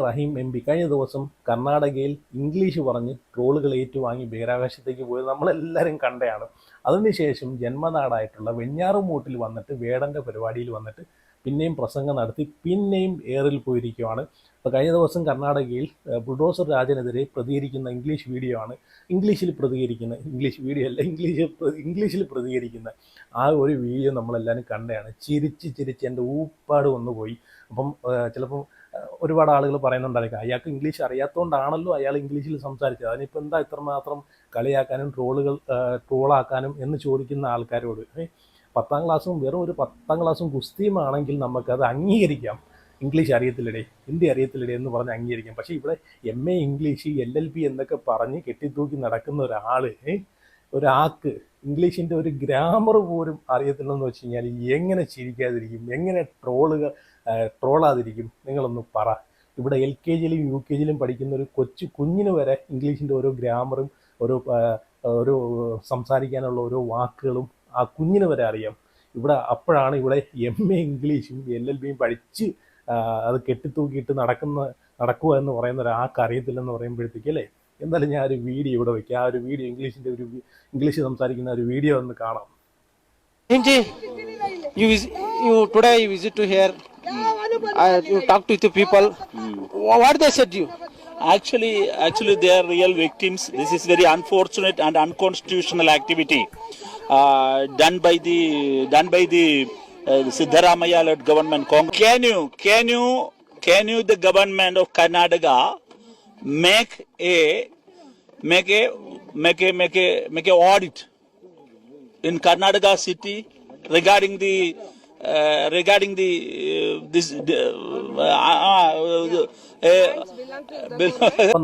റഹീം M P കഴിഞ്ഞ ദിവസം കർണാടകയിൽ ഇംഗ്ലീഷ് പറഞ്ഞ് ട്രോളുകൾ ഏറ്റുവാങ്ങി ബഹിരാകാശത്തേക്ക് പോയത് നമ്മളെല്ലാവരും കണ്ടതാണ്. അതിനുശേഷം ജന്മനാടായിട്ടുള്ള വെഞ്ഞാറുമൂട്ടിൽ വന്നിട്ട് വേടൻ്റെ പരിപാടിയിൽ വന്നിട്ട് പിന്നെയും പ്രസംഗം നടത്തി പിന്നെയും എയറിൽ പോയിരിക്കുകയാണ്. അപ്പോൾ കഴിഞ്ഞ ദിവസം കർണാടകയിൽ ബുൾഡോസർ രാജനെതിരെ പ്രതികരിക്കുന്ന ഇംഗ്ലീഷ് വീഡിയോ ആണ്. ഇംഗ്ലീഷിൽ പ്രതികരിക്കുന്ന ഇംഗ്ലീഷ് വീഡിയോ അല്ല, ഇംഗ്ലീഷിൽ പ്രതികരിക്കുന്ന ആ ഒരു വീഡിയോ നമ്മളെല്ലാവരും കണ്ടതാണ്. ചിരിച്ച് എൻ്റെ ഊപ്പാട് വന്നുപോയി. അപ്പം ചിലപ്പം ഒരുപാട് ആളുകൾ പറയുന്നുണ്ടായിരിക്കും അയാൾക്ക് ഇംഗ്ലീഷ് അറിയാത്തതുകൊണ്ടാണല്ലോ അയാൾ ഇംഗ്ലീഷിൽ സംസാരിച്ചത്, അതിനിപ്പോൾ എന്താ ഇത്രമാത്രം കളിയാക്കാനും ട്രോളാക്കാനും എന്ന് ചോദിക്കുന്ന ആൾക്കാരോട് 10ാം ക്ലാസ്സും വെറും ഒരു 10ാം ക്ലാസ്സും കുസ്തിയുമാണെങ്കിൽ നമുക്കത് അംഗീകരിക്കാം. ഇംഗ്ലീഷ് അറിയത്തില്ലടേ, ഹിന്ദി അറിയത്തില്ലടേ എന്ന് പറഞ്ഞ് അംഗീകരിക്കാം. പക്ഷേ ഇവിടെ MA ഇംഗ്ലീഷ് LLB എന്നൊക്കെ പറഞ്ഞ് കെട്ടിത്തൂക്കി നടക്കുന്ന ഒരാൾക്ക് ഇംഗ്ലീഷിൻ്റെ ഒരു ഗ്രാമർ പോലും അറിയത്തില്ലെന്ന് വെച്ച് കഴിഞ്ഞാൽ എങ്ങനെ ചിരിക്കാതിരിക്കും, എങ്ങനെ ട്രോളാതിരിക്കും? നിങ്ങളൊന്ന് പറ. ഇവിടെ LKGയിലും UKGയിലും പഠിക്കുന്ന ഒരു കുഞ്ഞിന് വരെ ഇംഗ്ലീഷിൻ്റെ ഓരോ ഗ്രാമറും ഓരോ സംസാരിക്കാനുള്ള ഓരോ വാക്കുകളും ആ കുഞ്ഞിന് വരെ അറിയാം. അപ്പോഴാണ് ഇവിടെ MA ഇംഗ്ലീഷും LLBയും പഠിച്ച് അത് കെട്ടിത്തൂക്കിയിട്ട് നടക്കുക എന്ന് പറയുന്ന ഒരാൾക്ക് അറിയത്തില്ലെന്ന് പറയുമ്പോഴത്തേക്ക് അല്ലേ. എന്തായാലും ഞാൻ ഒരു വീഡിയോ ഇവിടെ വയ്ക്കാം. ആ ഒരു വീഡിയോ ഇംഗ്ലീഷ് സംസാരിക്കുന്ന ഒരു വീഡിയോ ഒന്ന് കാണാം. Hinji, today you visit to here. You talk to the people. What they said to you? Actually, they are real victims. This is very unfortunate and unconstitutional activity done by the Siddharamaya-led government. Can you the government of Karnataka make a audit in Karnataka city regarding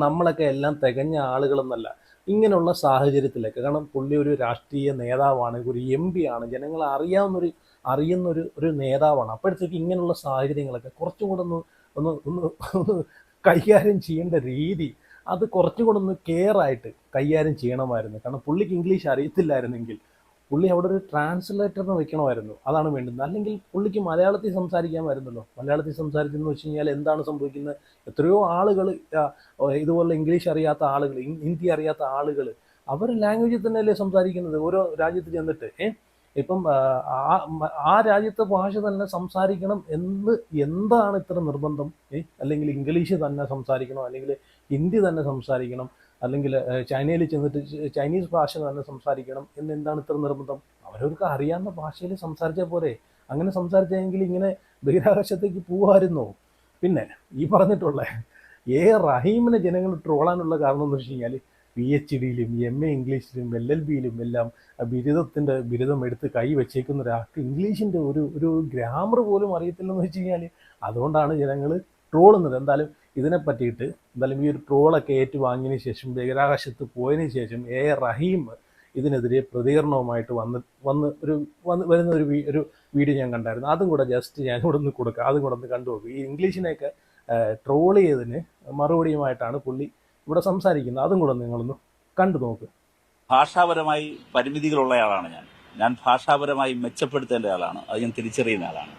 നമ്മളൊക്കെ എല്ലാം തികഞ്ഞ ആളുകളൊന്നല്ല ഇങ്ങനെയുള്ള സാഹചര്യത്തിലൊക്കെ. കാരണം പുള്ളി ഒരു രാഷ്ട്രീയ നേതാവാണ്, ഒരു MP ആണ്, ജനങ്ങളെ അറിയുന്ന ഒരു നേതാവാണ്. അപ്പോഴത്തേക്ക് ഇങ്ങനെയുള്ള സാഹചര്യങ്ങളൊക്കെ കുറച്ചും കൂടെ ഒന്ന് കൈകാര്യം ചെയ്യേണ്ട രീതി അത് കുറച്ചും കൂടെ ഒന്ന് കെയറായിട്ട് കൈകാര്യം ചെയ്യണമായിരുന്നു. കാരണം പുള്ളിക്ക് ഇംഗ്ലീഷ് അറിയത്തില്ലായിരുന്നെങ്കിൽ പുള്ളി അവിടെ ഒരു ട്രാൻസ്ലേറ്ററിനെ വെക്കണമായിരുന്നു. അതാണ് വേണ്ടുന്നത്. അല്ലെങ്കിൽ പുള്ളിക്ക് മലയാളത്തിൽ സംസാരിക്കാമായിരുന്നല്ലോ. മലയാളത്തിൽ സംസാരിച്ചെന്ന് വെച്ച് കഴിഞ്ഞാൽ എന്താണ് സംഭവിക്കുന്നത്? എത്രയോ ആളുകൾ ഇതുപോലെ ഇംഗ്ലീഷ് അറിയാത്ത ആളുകൾ, ഹിന്ദി അറിയാത്ത ആളുകൾ അവർ ലാംഗ്വേജിൽ തന്നെയല്ലേ സംസാരിക്കുന്നത് ഓരോ രാജ്യത്ത് ചെന്നിട്ട്. ഇപ്പം ആ രാജ്യത്തെ ഭാഷ തന്നെ സംസാരിക്കണം എന്താണ് ഇത്ര നിർബന്ധം? അല്ലെങ്കിൽ ഇംഗ്ലീഷ് തന്നെ സംസാരിക്കണം, അല്ലെങ്കിൽ ഹിന്ദി തന്നെ സംസാരിക്കണം, അല്ലെങ്കിൽ ചൈനയിൽ ചെന്നിട്ട് ചൈനീസ് ഭാഷ തന്നെ സംസാരിക്കണം എന്താണ് ഇത്ര നിർബന്ധം? അവരവർക്ക് അറിയാവുന്ന ഭാഷയിൽ സംസാരിച്ചാൽ പോരെ? അങ്ങനെ സംസാരിച്ചെങ്കിൽ ഇങ്ങനെ ബഹിരാകാശത്തേക്ക് പോവാമായിരുന്നോ? പിന്നെ ഈ പറഞ്ഞിട്ടുള്ള റഹീമിനെ ജനങ്ങൾ ട്രോളാനുള്ള കാരണം എന്ന് വെച്ച് കഴിഞ്ഞാൽ PhDയിലും MA ഇംഗ്ലീഷിലും LLBയിലും എല്ലാം ബിരുദം എടുത്ത് കൈ വെച്ചേക്കുന്ന ഒരാൾക്ക് ഇംഗ്ലീഷിൻ്റെ ഒരു ഗ്രാമർ പോലും അറിയത്തില്ലെന്ന് വെച്ച് കഴിഞ്ഞാൽ അതുകൊണ്ടാണ് ജനങ്ങൾ ട്രോളുന്നത്. എന്തായാലും ഇതിനെ പറ്റിയിട്ട് ഈ ഒരു ട്രോളൊക്കെ ഏറ്റുവാങ്ങിയതിന് ശേഷം ബഹിരാകാശത്ത് പോയതിന് ശേഷം റഹീം ഇതിനെതിരെ പ്രതികരണവുമായിട്ട് വരുന്ന ഒരു വീഡിയോ ഞാൻ കണ്ടായിരുന്നു. അതും കൂടെ ജസ്റ്റ് ഞാൻ ഇവിടെ ഒന്ന് കൊടുക്കാം, അതും കൂടെ ഒന്ന് കണ്ടുപോകും. ഈ ഇംഗ്ലീഷിനെയൊക്കെ ട്രോൾ ചെയ്തതിന് മറുപടിയുമായിട്ടാണ് പുള്ളി ഇവിടെ സംസാരിക്കുന്നത്. അതും കൂടെ നിങ്ങളൊന്ന് കണ്ടു നോക്ക്. ഭാഷാപരമായി പരിമിതികളുള്ള ആളാണ് ഞാൻ ഭാഷാപരമായി മെച്ചപ്പെടുത്തേണ്ട ആളാണ്. അത് ഞാൻ തിരിച്ചറിയുന്ന ആളാണ്.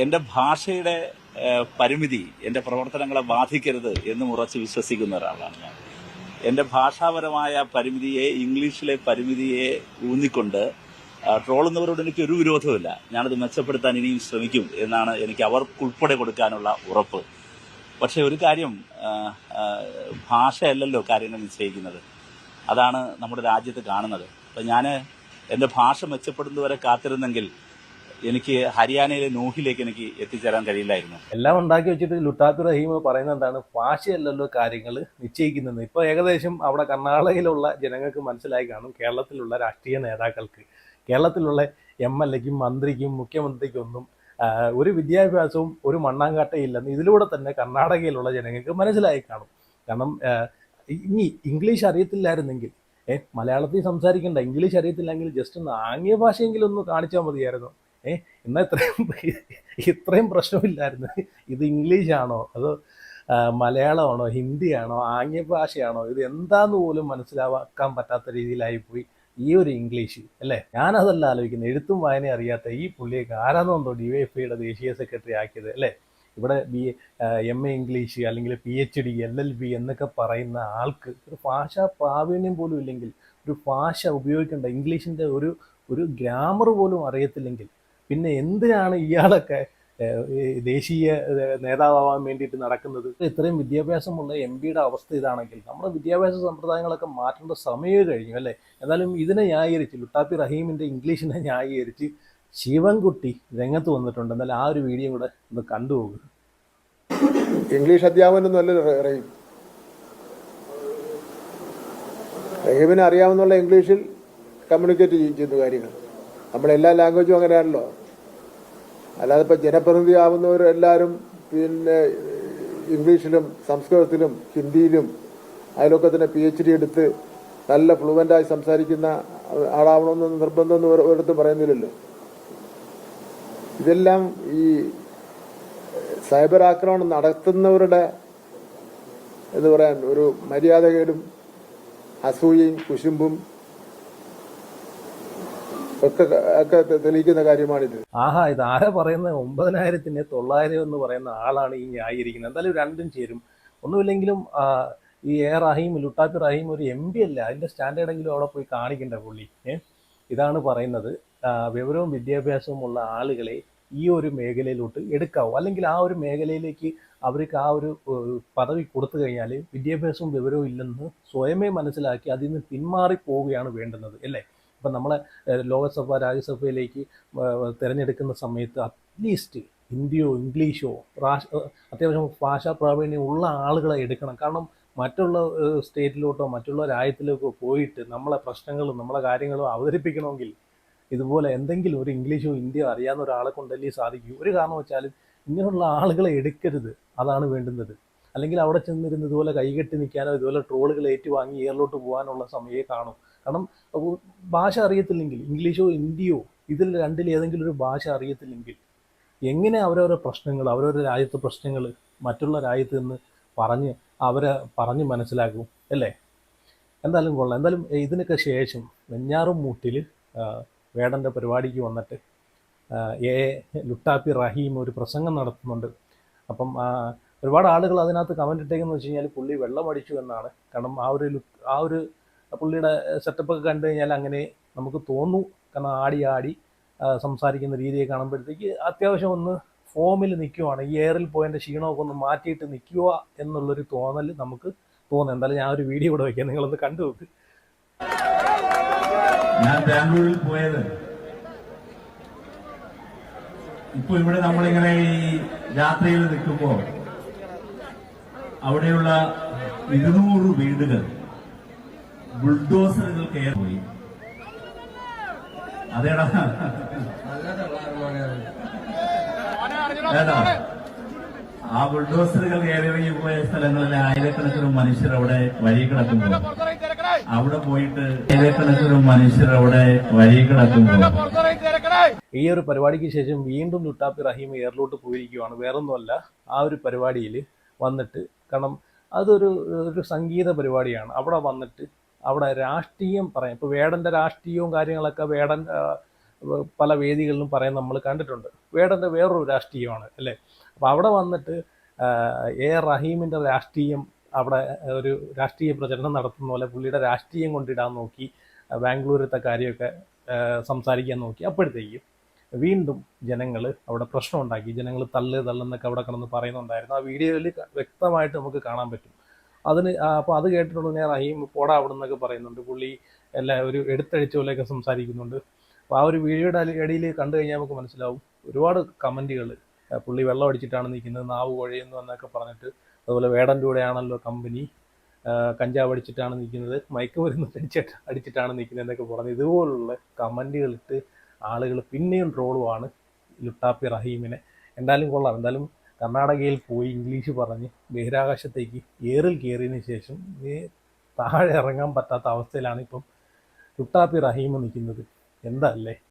എൻ്റെ ഭാഷയുടെ പരിമിതി എൻ്റെ പ്രവർത്തനങ്ങളെ ബാധിക്കരുത് എന്ന് ഉറച്ച് വിശ്വസിക്കുന്ന ഒരാളാണ് ഞാൻ. എൻ്റെ ഭാഷാപരമായ പരിമിതിയെ, ഇംഗ്ലീഷിലെ പരിമിതിയെ ഊന്നിക്കൊണ്ട് ട്രോളുന്നവരോട് എനിക്ക് ഒരു വിരോധമില്ല. ഞാനത് മെച്ചപ്പെടുത്താൻ ഇനിയും ശ്രമിക്കും എന്നാണ് എനിക്ക് അവർക്കുൾപ്പെടെ കൊടുക്കാനുള്ള ഉറപ്പ്. പക്ഷെ ഒരു കാര്യം, ഭാഷയല്ലല്ലോ കാര്യങ്ങൾ നിശ്ചയിക്കുന്നത്. അതാണ് നമ്മുടെ രാജ്യത്ത് കാണുന്നത്. അപ്പം ഞാൻ എൻ്റെ ഭാഷ മെച്ചപ്പെടുന്നതുവരെ കാത്തിരുന്നെങ്കിൽ എനിക്ക് ഹരിയാനയിലെ നോഹിലേക്ക് എനിക്ക് എത്തിച്ചേരാൻ കഴിയില്ലായിരുന്നു. എല്ലാം ഉണ്ടാക്കി വെച്ചിട്ട് ലുട്ടാത്തു റഹീം പറയുന്നത് എന്താണ്? ഭാഷയല്ലല്ലോ കാര്യങ്ങൾ നിശ്ചയിക്കുന്നത്. ഇപ്പോൾ ഏകദേശം അവിടെ കർണാടകയിലുള്ള ജനങ്ങൾക്ക് മനസ്സിലായി കാണും, കേരളത്തിലുള്ള രാഷ്ട്രീയ നേതാക്കൾക്ക്, കേരളത്തിലുള്ള MLAക്കും മന്ത്രിക്കും മുഖ്യമന്ത്രിക്കൊന്നും ഒരു വിദ്യാഭ്യാസവും ഒരു മണ്ണാങ്കാട്ടയില്ലെന്ന് ഇതിലൂടെ തന്നെ കർണാടകയിലുള്ള ജനങ്ങൾക്ക് മനസ്സിലായി കാണും. കാരണം ഇനി ഇംഗ്ലീഷ് അറിയത്തില്ലായിരുന്നെങ്കിൽ മലയാളത്തിൽ സംസാരിക്കണ്ട, ഇംഗ്ലീഷ് അറിയത്തില്ലെങ്കിൽ ജസ്റ്റ് ഒന്ന് ആംഗ്യ ഭാഷയെങ്കിലും ഒന്ന് കാണിച്ചാൽ മതിയായിരുന്നു. എന്നാൽ ഇത്രയും പ്രശ്നമില്ലായിരുന്നു. ഇത് ഇംഗ്ലീഷാണോ അതോ മലയാളമാണോ ഹിന്ദിയാണോ ആംഗ്യ ഭാഷയാണോ ഇത് എന്താന്ന് പോലും മനസ്സിലാക്കാൻ പറ്റാത്ത രീതിയിലായിപ്പോയി ഈ ഒരു ഇംഗ്ലീഷ് അല്ലേ. ഞാനതല്ല ആലോചിക്കുന്നത്, എഴുത്തും വായനയും അറിയാത്ത ഈ പുള്ളിയൊക്കെ ആരാന്നോ DYFIയുടെ ദേശീയ സെക്രട്ടറി ആക്കിയത് അല്ലേ. ഇവിടെ MA ഇംഗ്ലീഷ് അല്ലെങ്കിൽ PhD LLB എന്നൊക്കെ പറയുന്ന ആൾക്ക് ഒരു ഭാഷാ പ്രാവീണ്യം പോലും ഇല്ലെങ്കിൽ, ഒരു ഭാഷ ഉപയോഗിക്കേണ്ട ഇംഗ്ലീഷിൻ്റെ ഒരു ഗ്രാമർ പോലും അറിയത്തില്ലെങ്കിൽ പിന്നെ എന്തിനാണ് ഇയാളൊക്കെ ഈ ദേശീയ നേതാവാൻ വേണ്ടിയിട്ട് നടക്കുന്നത്? ഇത്രയും വിദ്യാഭ്യാസമുള്ള MPയുടെ അവസ്ഥ ഇതാണെങ്കിൽ നമ്മുടെ വിദ്യാഭ്യാസ സമ്പ്രദായങ്ങളൊക്കെ മാറ്റേണ്ട സമയം കഴിഞ്ഞു അല്ലേ? എന്നാലും ഇതിനെ ന്യായീകരിച്ച് ലുട്ടാപ്പി റഹീമിൻ്റെ ഇംഗ്ലീഷിനെ ന്യായീകരിച്ച് ശിവൻകുട്ടി രംഗത്ത് വന്നിട്ടുണ്ട്. എന്നാലും ആ ഒരു വീഡിയോ കൂടെ ഒന്ന് കണ്ടുപോകുക. ഇംഗ്ലീഷ് അധ്യാപകനൊന്നും അല്ലല്ലോ റഹീം. റഹീമിന് അറിയാവുന്നുള്ള ഇംഗ്ലീഷിൽ കമ്മ്യൂണിക്കേറ്റ് ചെയ്യുന്ന കാര്യങ്ങൾ നമ്മളെല്ലാ ലാംഗ്വേജും അങ്ങനെയാണല്ലോ. അല്ലാതെ ഇപ്പം ജനപ്രതിനിധി ആവുന്നവരെല്ലാവരും പിന്നെ ഇംഗ്ലീഷിലും സംസ്കൃതത്തിലും ഹിന്ദിയിലും അതിലൊക്കെ തന്നെ PhD എടുത്ത് നല്ല ഫ്ലുവൻ്റായി സംസാരിക്കുന്ന ആളാവണമെന്നൊന്നും നിർബന്ധമൊന്നും ഒരിടത്തും പറയുന്നില്ലല്ലോ. ഇതെല്ലാം ഈ സൈബർ ആക്രമണം നടത്തുന്നവരുടെ എന്ന് പറയാൻ ഒരു മര്യാദകേടും അസൂയയും കുശുമ്പും ഒക്കെ തെളിയിക്കുന്ന കാര്യമാണിത്. ആഹാ, ഇത് ആരാ പറയുന്നത്? 9,900 എന്ന് പറയുന്ന ആളാണ് ഈ ന്യായീകരിക്കുന്നത്. എന്തായാലും രണ്ടും ചേരും. ഒന്നുമില്ലെങ്കിലും ഈ റഹീം, ലുട്ടാപ്പി റഹീം ഒരു MP അല്ല, അതിൻ്റെ സ്റ്റാൻഡേർഡെങ്കിലും അവിടെ പോയി കാണിക്കണ്ട പുള്ളി. ഇതാണ് പറയുന്നത്, വിവരവും വിദ്യാഭ്യാസവും ഉള്ള ആളുകളെ ഈ ഒരു മേഖലയിലോട്ട് എടുക്കാവൂ, അല്ലെങ്കിൽ ആ ഒരു മേഖലയിലേക്ക് അവർക്ക് ആ ഒരു പദവി കൊടുത്തു കഴിഞ്ഞാൽ വിദ്യാഭ്യാസവും വിവരവും ഇല്ലെന്ന് സ്വയമേ മനസ്സിലാക്കി അതിൽ നിന്ന് പിന്മാറി പോവുകയാണ് വേണ്ടുന്നത് അല്ലേ? ഇപ്പം നമ്മളെ ലോകസഭ രാജ്യസഭയിലേക്ക് തിരഞ്ഞെടുക്കുന്ന സമയത്ത് അറ്റ്ലീസ്റ്റ് ഹിന്ദിയോ ഇംഗ്ലീഷോ അത്യാവശ്യം ഭാഷാ പ്രാവീണ്യം ഉള്ള ആളുകളെ എടുക്കണം. കാരണം മറ്റുള്ള സ്റ്റേറ്റിലോട്ടോ മറ്റുള്ള രാജ്യത്തിലേക്കോ പോയിട്ട് നമ്മളെ പ്രശ്നങ്ങളും നമ്മളെ കാര്യങ്ങളും അവതരിപ്പിക്കണമെങ്കിൽ ഇതുപോലെ എന്തെങ്കിലും ഒരു ഇംഗ്ലീഷോ ഹിന്ദിയോ അറിയാവുന്ന ഒരാളെ കൊണ്ടല്ലേ സാധിക്കൂ. ഒരു കാരണം വെച്ചാലും ഇങ്ങനെയുള്ള ആളുകളെ എടുക്കരുത്, അതാണ് വേണ്ടുന്നത്. അല്ലെങ്കിൽ അവിടെ ചെന്നിരുന്ന് ഇതുപോലെ കൈകെട്ടി നിൽക്കാനോ ഇതുപോലെ ട്രോളുകൾ ഏറ്റുവാങ്ങി എയറിലോട്ട് പോകാനുള്ള സമയമേ കാണും. കാരണം ഭാഷ അറിയത്തില്ലെങ്കിൽ, ഇംഗ്ലീഷോ ഹിന്ദിയോ ഇതിൽ രണ്ടിൽ ഏതെങ്കിലും ഒരു ഭാഷ അറിയത്തില്ലെങ്കിൽ എങ്ങനെ അവരവരുടെ പ്രശ്നങ്ങൾ, അവരവരുടെ രാജ്യത്തെ പ്രശ്നങ്ങൾ മറ്റുള്ള രാജ്യത്ത് നിന്ന് പറഞ്ഞ് മനസ്സിലാക്കും അല്ലേ? എന്തായാലും കൊള്ളാം. എന്തായാലും ഇതിനൊക്കെ ശേഷം വെഞ്ഞാറുമൂട്ടിൽ വേടൻ്റെ പരിപാടിക്ക് വന്നിട്ട് ലുട്ടാപ്പി റഹീം ഒരു പ്രസംഗം നടത്തുന്നുണ്ട്. അപ്പം ഒരുപാട് ആളുകൾ അതിനകത്ത് കമൻ്റ് ഇട്ടേക്കെന്ന് വെച്ച് കഴിഞ്ഞാൽ പുള്ളി വെള്ളം അടിച്ചു എന്നാണ്. കാരണം ആ ഒരു പുള്ളിയുടെ സെറ്റപ്പൊക്കെ കണ്ടു കഴിഞ്ഞാൽ അങ്ങനെ നമുക്ക് തോന്നൂ. കാരണം ആടി സംസാരിക്കുന്ന രീതിയെ കാണുമ്പോഴത്തേക്ക് അത്യാവശ്യം ഒന്ന് ഫോമിൽ നിൽക്കുവാണ്, ഈ എയറിൽ പോയതിൻ്റെ ക്ഷീണമൊക്കെ ഒന്ന് മാറ്റിയിട്ട് നിൽക്കുക എന്നുള്ളൊരു തോന്നൽ നമുക്ക് തോന്നുന്നു. എന്തായാലും ഞാൻ ഒരു വീഡിയോ കൂടെ വയ്ക്കാം, നിങ്ങളൊന്ന് കണ്ടു നോക്ക്. ഞാൻ ബാംഗ്ലൂരിൽ പോയത് ഇപ്പൊ ഇവിടെ നമ്മളിങ്ങനെ ഈ രാത്രിയിൽ നിൽക്കുമ്പോ അവിടെയുള്ള 200 വീടുകൾ ബുൾഡോസറുകൾ കയറി പോയി. അതേടാ ആ ബുൾഡോസറുകൾ കയറി പോയ സ്ഥലങ്ങളിലെ ആയിരക്കണക്കിന് മനുഷ്യർ അവിടെ വഴി കിടക്കുമ്പോൾ അവിടെ പോയിട്ട് ആയിരക്കണക്കിന് മനുഷ്യർ അവിടെ വഴി കിടക്കുമ്പോൾ ഈ ഒരു പരിപാടിക്ക് ശേഷം വീണ്ടും ലുട്ടാപ്പി റഹീം എയറിലോട്ട് പോയിരിക്കുകയാണ്. വേറൊന്നുമല്ല, ആ ഒരു പരിപാടിയിൽ വന്നിട്ട്, കാരണം അതൊരു സംഗീത പരിപാടിയാണ്, അവിടെ വന്നിട്ട് അവിടെ രാഷ്ട്രീയം പറയാം. ഇപ്പോൾ വേടൻ്റെ രാഷ്ട്രീയവും കാര്യങ്ങളൊക്കെ വേടൻ പല വേദികളിലും പറയാൻ നമ്മൾ കണ്ടിട്ടുണ്ട്. വേടൻ്റെ വേറൊരു രാഷ്ട്രീയമാണ് അല്ലേ? അപ്പോൾ അവിടെ വന്നിട്ട് റഹീമിൻ്റെ രാഷ്ട്രീയം, അവിടെ ഒരു രാഷ്ട്രീയ പ്രചരണം നടത്തുന്ന പോലെ പുള്ളിയുടെ രാഷ്ട്രീയം കൊണ്ടിടാൻ നോക്കി, ബാംഗ്ലൂരത്തെ കാര്യമൊക്കെ സംസാരിക്കാൻ നോക്കി. അപ്പോഴത്തേക്കും വീണ്ടും ജനങ്ങൾ അവിടെ പ്രശ്നം ഉണ്ടാക്കി. ജനങ്ങൾ തള്ളെന്നൊക്കെ അവിടെ കിടന്ന് പറയുന്നുണ്ടായിരുന്നു. ആ വീഡിയോയിൽ വ്യക്തമായിട്ട് നമുക്ക് കാണാൻ പറ്റും. അപ്പോൾ അത് കേട്ടിട്ടുണ്ടെങ്കിൽ റഹീം പോടാ അവിടെ നിന്നൊക്കെ പറയുന്നുണ്ട്. പുള്ളി ഒരു എടുത്തഴിച്ച പോലെയൊക്കെ സംസാരിക്കുന്നുണ്ട്. അപ്പോൾ ആ ഒരു വീഡിയോയുടെ ഇടയിൽ കണ്ടു കഴിഞ്ഞാൽ നമുക്ക് മനസ്സിലാവും ഒരുപാട് കമൻറ്റുകൾ. പുള്ളി വെള്ളം അടിച്ചിട്ടാണ് നിൽക്കുന്നത്, നാവ് കുഴയുന്നു എന്നൊക്കെ പറഞ്ഞിട്ട്. അതുപോലെ വേടൻ്റെ കൂടെയാണല്ലോ കമ്പനി, കഞ്ചാവ് അടിച്ചിട്ടാണ് നിൽക്കുന്നത്, മയക്കുമരുന്ന് അടിച്ചിട്ടാണ് നിൽക്കുന്നത് എന്നൊക്കെ പറഞ്ഞ് ഇതുപോലുള്ള കമൻറ്റുകളിട്ട് ആളുകൾ പിന്നെയും ട്രോളുമാണ് ലുട്ടാപ്പി റഹീമിനെ. എന്തായാലും കൊള്ളാം. എന്തായാലും കർണാടകയിൽ പോയി ഇംഗ്ലീഷ് പറഞ്ഞ് ബഹിരാകാശത്തേക്ക് എയറിൽ കയറിയതിന് ശേഷം താഴെ ഇറങ്ങാൻ പറ്റാത്ത അവസ്ഥയിലാണ് ഇപ്പം ലുട്ടാപ്പി റഹീം നിൽക്കുന്നത്. എന്താ അല്ലേ?